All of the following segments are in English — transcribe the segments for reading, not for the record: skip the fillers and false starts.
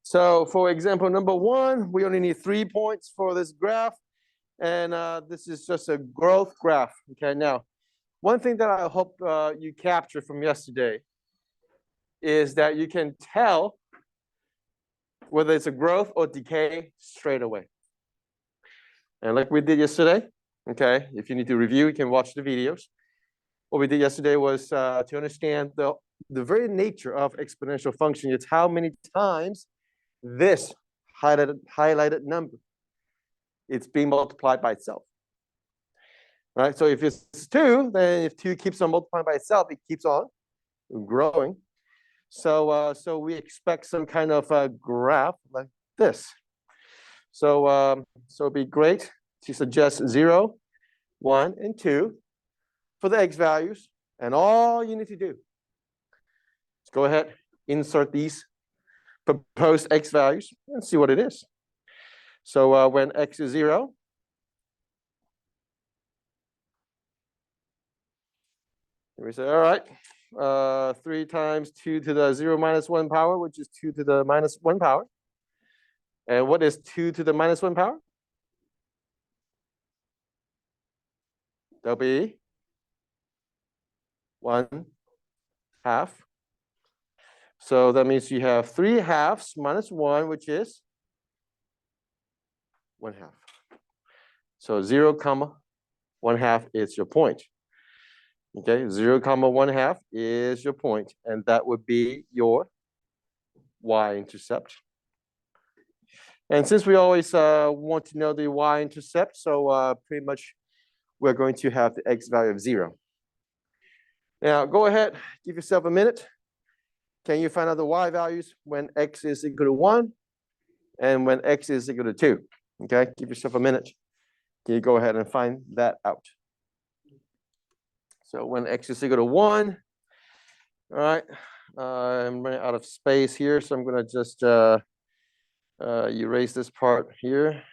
So for example, number 1, we only need 3 points for this graph. And this is just a growth graph. Okay, now, one thing that I hope you capture from yesterday is that you can tell whether it's a growth or decay straight away. And like we did yesterday, okay, if you need to review, you can watch the videos. What we did yesterday was to understand the very nature of exponential function. It's how many times this highlighted number it's being multiplied by itself. Right? So if it's 2, then if 2 keeps on multiplying by itself, it keeps on growing. So we expect some kind of a graph like this. So it'd be great to suggest 0, 1, and 2 for the x values. And all you need to do is go ahead, insert these proposed x values, and see what it is. So when x is 0, we say, all right, 3 times 2 to the 0 minus 1 power, which is 2 to the minus 1 power. And what is 2 to the minus 1 power? That'll be 1/2. So that means you have 3/2 minus 1, which is 1/2. So 0, 1/2 is your point. Okay, 0, 1/2 is your point, and that would be your y-intercept. And since we always want to know the y-intercept, so pretty much we're going to have the x value of 0. Now, go ahead, give yourself a minute. Can you find out the y values when x is equal to 1 and when x is equal to 2? Okay, give yourself a minute. Can you go ahead and find that out? So when x is equal to 1, all right, I'm running out of space here, so I'm going to just erase this part here.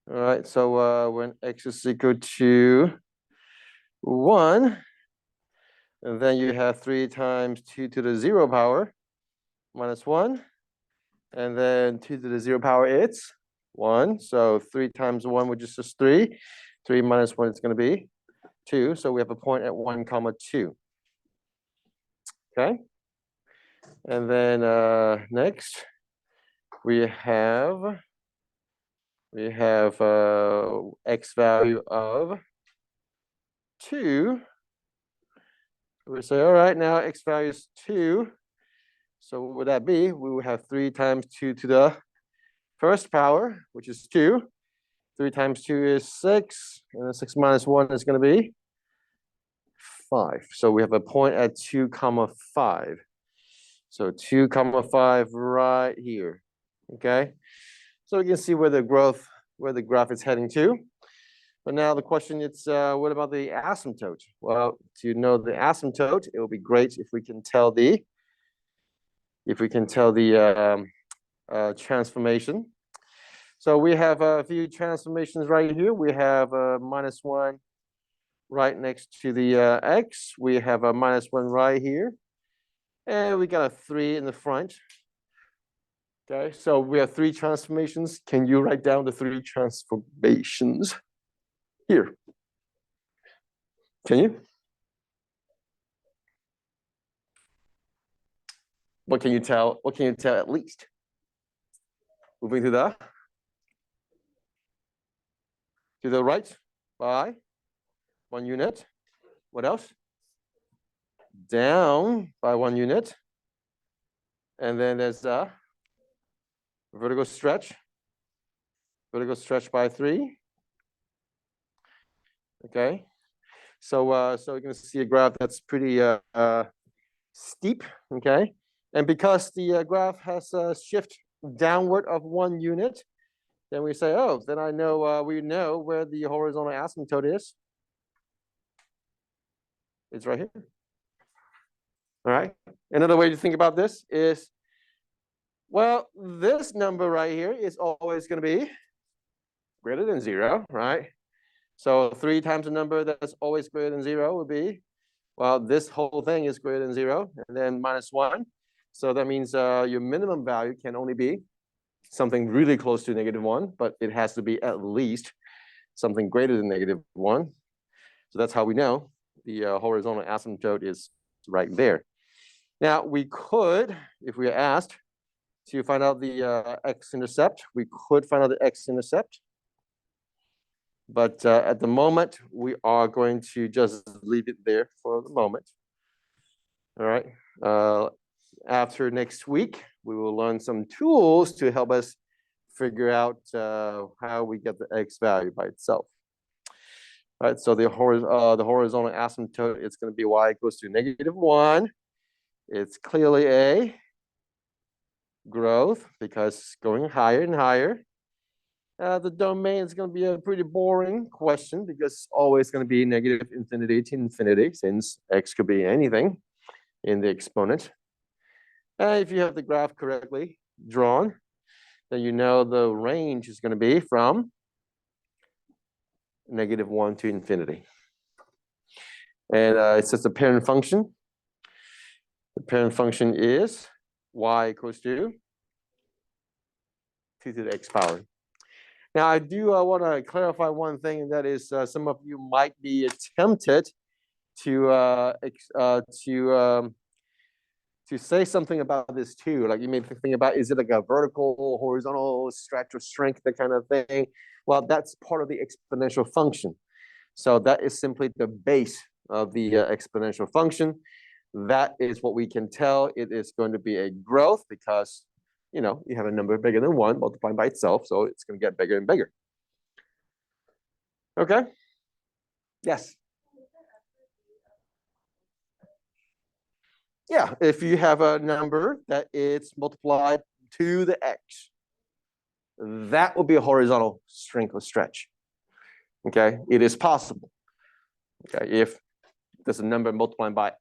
All right, so when x is equal to 1, and then you have 3 times 2 to the 0 power minus 1, and then 2 to the 0 power, it's 1. So 3 times 1, which is just 3. 3 minus 1 is going to be 2. So we have a point at 1, 2. Okay. And then next we have x value of 2. We say, all right, now x value is 2. So what would that be? We would have 3 times 2 to the first power, which is 2. 3 times 2 is 6, and then 6 minus 1 is going to be 5. So we have a point at 2, 5. So 2, 5 right here. Okay. So we can see where the graph is heading to. But now the question is, what about the asymptote? Well, to know the asymptote, it will be great if we can tell the transformation. So we have a few transformations right here. We have a -1 right next to the x. We have a -1 right here. And we got a 3 in the front. Okay, so we have 3 transformations. Can you write down the 3 transformations here? Can you? What can you tell? What can you tell at least? Moving to the right by 1 unit. What else? Down by 1 unit. And then there's a vertical stretch by 3. Okay. So you're going to see a graph that's pretty steep. Okay. And because the graph has a shift downward of 1 unit, then we say, oh, then we know where the horizontal asymptote is. It's right here. All right. Another way to think about this is, well, this number right here is always going to be greater than 0, right? So 3 times a number that's always greater than 0 would be, well, this whole thing is greater than 0, and then -1. So that means your minimum value can only be something really close to -1, but it has to be at least something greater than -1. So that's how we know the horizontal asymptote is right there. Now we could, if we are asked to find out the x-intercept, we could find out the x-intercept. But at the moment, we are going to just leave it there for the moment. All right. After next week, we will learn some tools to help us figure out how we get the x value by itself. All right, so the horizontal asymptote is going to be y equals to -1. It's clearly a growth because it's going higher and higher. The domain is going to be a pretty boring question because it's always going to be -infinity to infinity, since x could be anything in the exponent. If you have the graph correctly drawn, then you know the range is going to be from -1 to infinity. And it's just a parent function. The parent function is y equals to 2 to the x power. Now, I do want to clarify one thing, and that is some of you might be tempted to say something about this too. Like you may think about, is it like a vertical, horizontal, stretch or strength, that kind of thing? Well, that's part of the exponential function. So that is simply the base of the exponential function. That is what we can tell. It is going to be a growth because, you know, you have a number bigger than 1 multiplied by itself, so it's going to get bigger and bigger. Okay? Yes. Yeah, if you have a number that it's multiplied to the x, that will be a horizontal strength or stretch. Okay, it is possible. Okay, if there's a number multiplied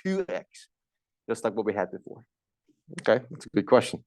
to x, just like what we had before. Okay, that's a good question.